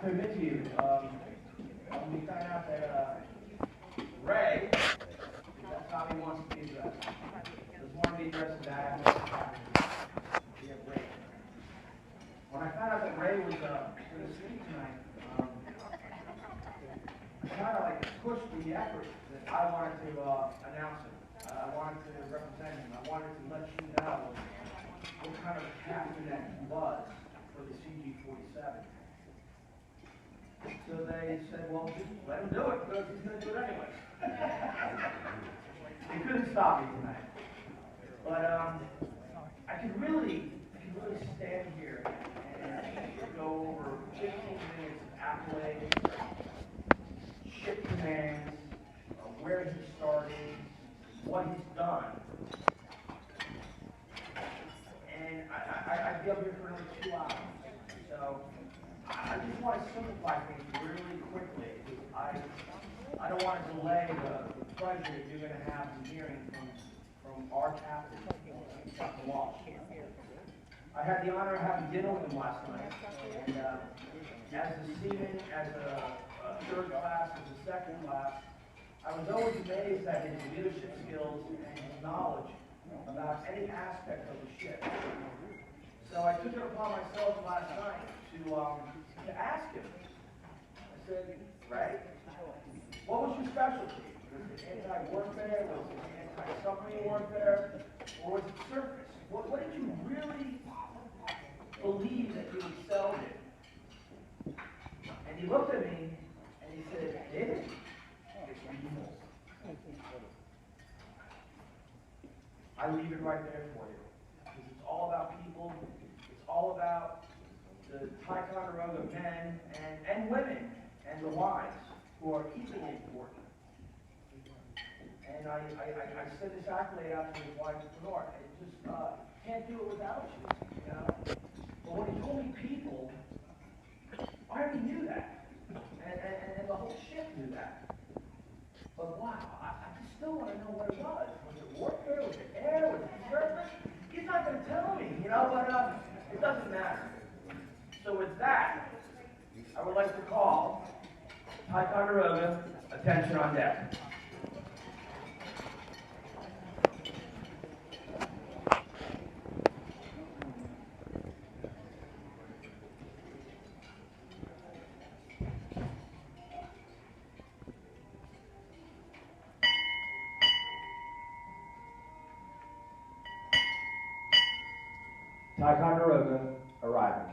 to admit to you, when we found out that Ray, that's how he wants to be dressed. Doesn't want to be dressed as that. We have Ray. When I found out that Ray was going to speak tonight, I kind of like pushed the effort that I wanted to announce him. I wanted to represent him. I wanted to let you know what kind of captain that he was for the CG-47. So they said, well, just let him do it because he's going to do it anyway. They couldn't stop me tonight. But I could really stand here and go over 15 minutes of accolades, ship commands, where he started, what he's done. And I'd be up here for another 2 hours. So I just want to simplify things really quickly. I don't want to delay the pleasure that you're going to have in hearing from our captain, Captain Walsh. I had the honor of having dinner with him last night. And as a seaman, as a third class, as a second class, I was always amazed at his leadership skills and his knowledge about any aspect of the ship. So I took it upon myself last night to ask him. I said, Ray, what was your specialty? Was it anti-warfare? Was it anti-submarine warfare? Or was it surface? What did you really believe that you excelled in? And he looked at me and he said, David, it's people. I leave it right there for you. Because it's all about people. It's all about the Ticonderoga men and women and the wives who are equally important. And I send this accolade out to his wife, Lenore. I just can't do it without you, you know? But when he told me people, I already knew that. And the whole ship knew that. But wow, I still want to know what it was. Was it warfare? Was it air? Was it surface? He's not going to tell me, you know, but it doesn't matter. So with that, I would like to call Ticonderoga, attention on deck. Ticonderoga arriving.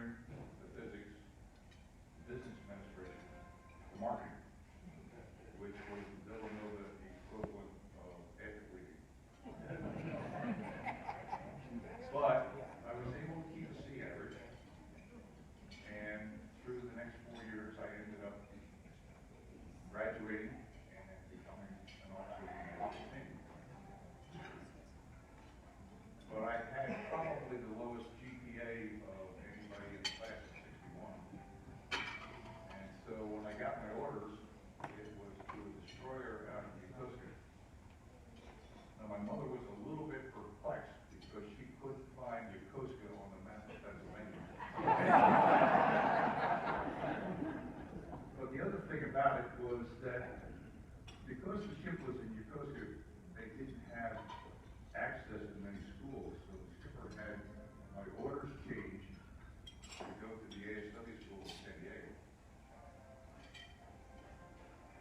engineering, the physics, business administration, the marketing, which was Villanova equivalent of ethic reading. But I was able to keep a C average, and through the next 4 years, I ended up graduating and becoming an officer in the United States Navy. But I had probably the lowest GPA of anybody in the class of 61. And so when I got my orders, it was to a destroyer out of Yokosuka. Now my mother was a little bit perplexed because she couldn't find Yokosuka on the map of Pennsylvania. But the other thing about it was that because the ship was in Yokosuka, they didn't have access to many schools, so the skipper had my orders changed to go to the ASW school in San Diego.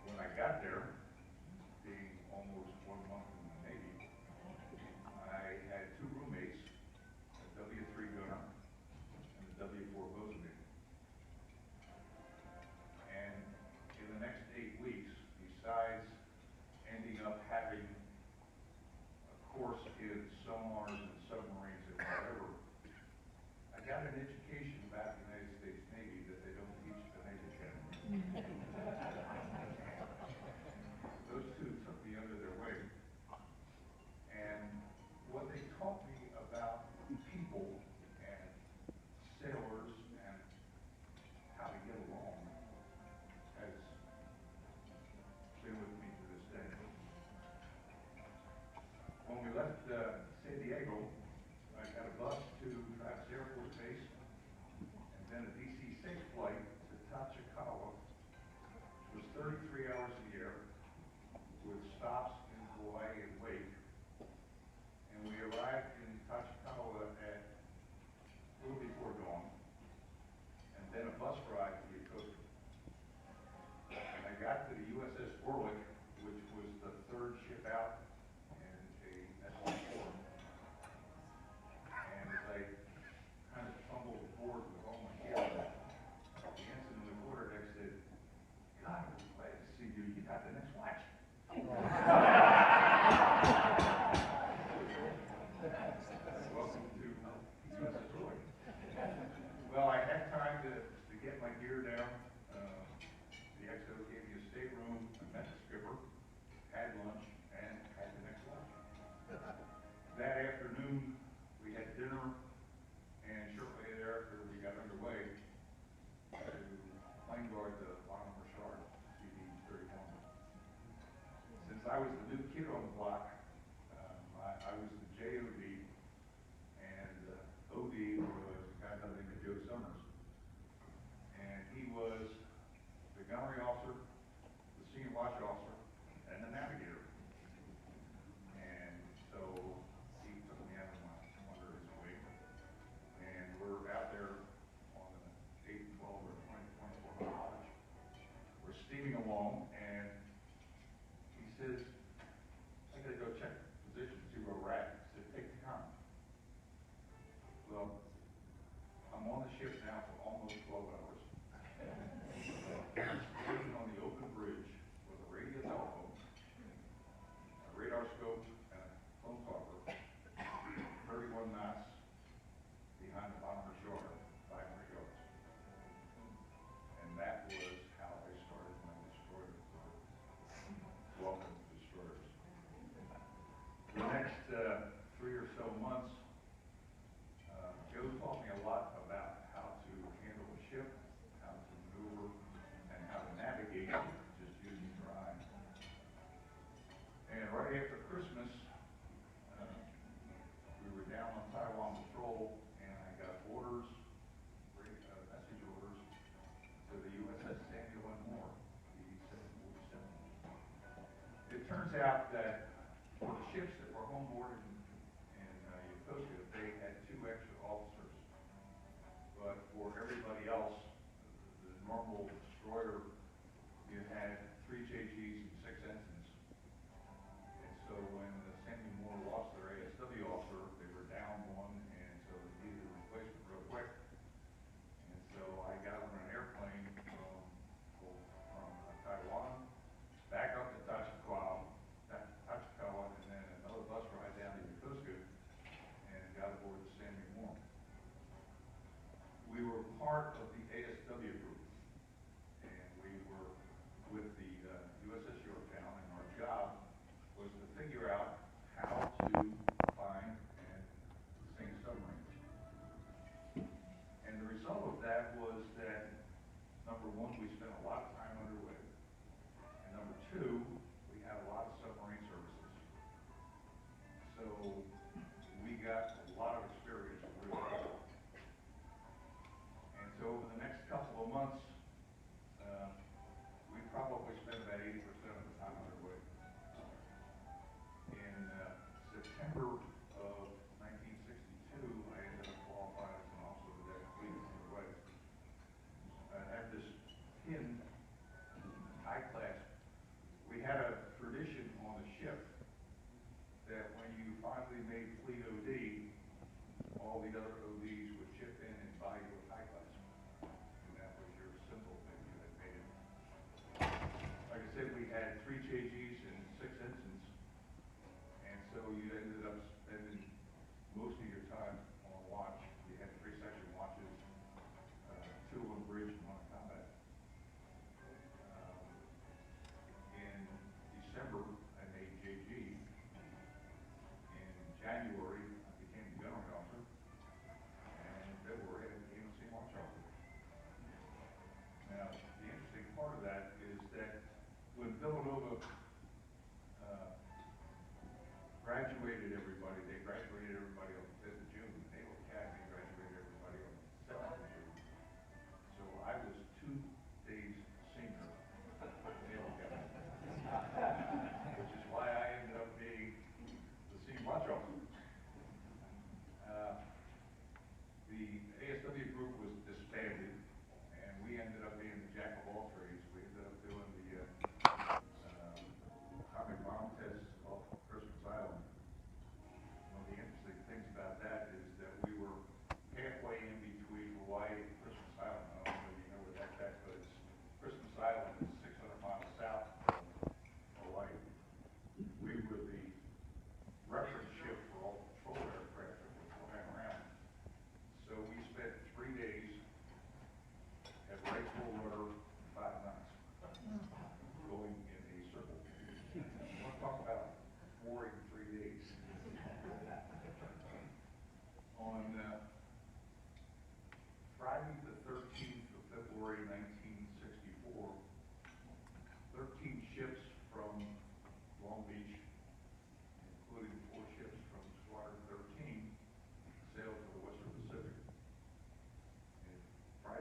When I got there, being almost 1 month in the Navy, I had 2 roommates, a W-3 gunner and a W-4 bosunmate. And in the next 8 weeks, besides ending up having a course in sonars and submarines and whatever, I got an education about the United States Navy that they don't teach at the Navy Academy. Those 2 took me under their wing, and what they taught me about people and sailors and how to get along has been with me to this day. When we left San Diego, I got a bus to Travis Air Force Base, and then a DC-6 flight to Tachikawa, which was 33 hours in the air, with stops in Hawaii and Wake. And we arrived in Tachikawa at a little before dawn, and then a bus ride to Yokosuka. And I got to the USS Orlick, which was the 3rd ship out in a S-4. And as I kind of fumbled aboard with all my gear, the ensign in the quarterdeck said, "God, we're glad to see you. You got the next watch." Welcome to USS Orlick. Well, I had time to get my gear down. The XO gave me a stateroom. I met the skipper, had lunch, and had the next watch. That afternoon, we had dinner, and shortly thereafter, we got underway to plane guard the bottom of Shard, CD-31. Since I was the new kid on the block, I was the JOD, and OD was a guy by the name of Joe Summers. And he was the gunnery officer, the senior watch officer, and the navigator. And so he took me under his wing, and we're out there on an 8, 12, or 24 watch. We're steaming along, and he says, "I gotta go check position, see where we're at." He said, "Take the com." Well, I'm on the ship now for almost 12 hours. Sitting on the open bridge with a radio telephone, a radar scope, and a phone talker, 31 knots behind the bottom of the shore, 500 yards. And that was how I started my destroyer career. Welcome to destroyers. The next 3 or so months, Joe taught me a lot about how to handle a ship, how to maneuver, and how to navigate just using your eye. And right after Christmas, we were down on Taiwan patrol, and I got orders, message orders, to the USS Samuel and Moore, the 747. It turns out that for the ships that were homeboard in Yokosuka, they had 2 extra officers. But for everybody else, the normal destroyer, you had 3 JGs and 6 ensigns. And so when the Samuel Moore lost their ASW officer, they were down 1, and so they needed a replacement real quick. part of the ASW group. And we were with the USS Yorktown, and our job was to figure out how to find and sink submarines. And the result of that was that, number one, we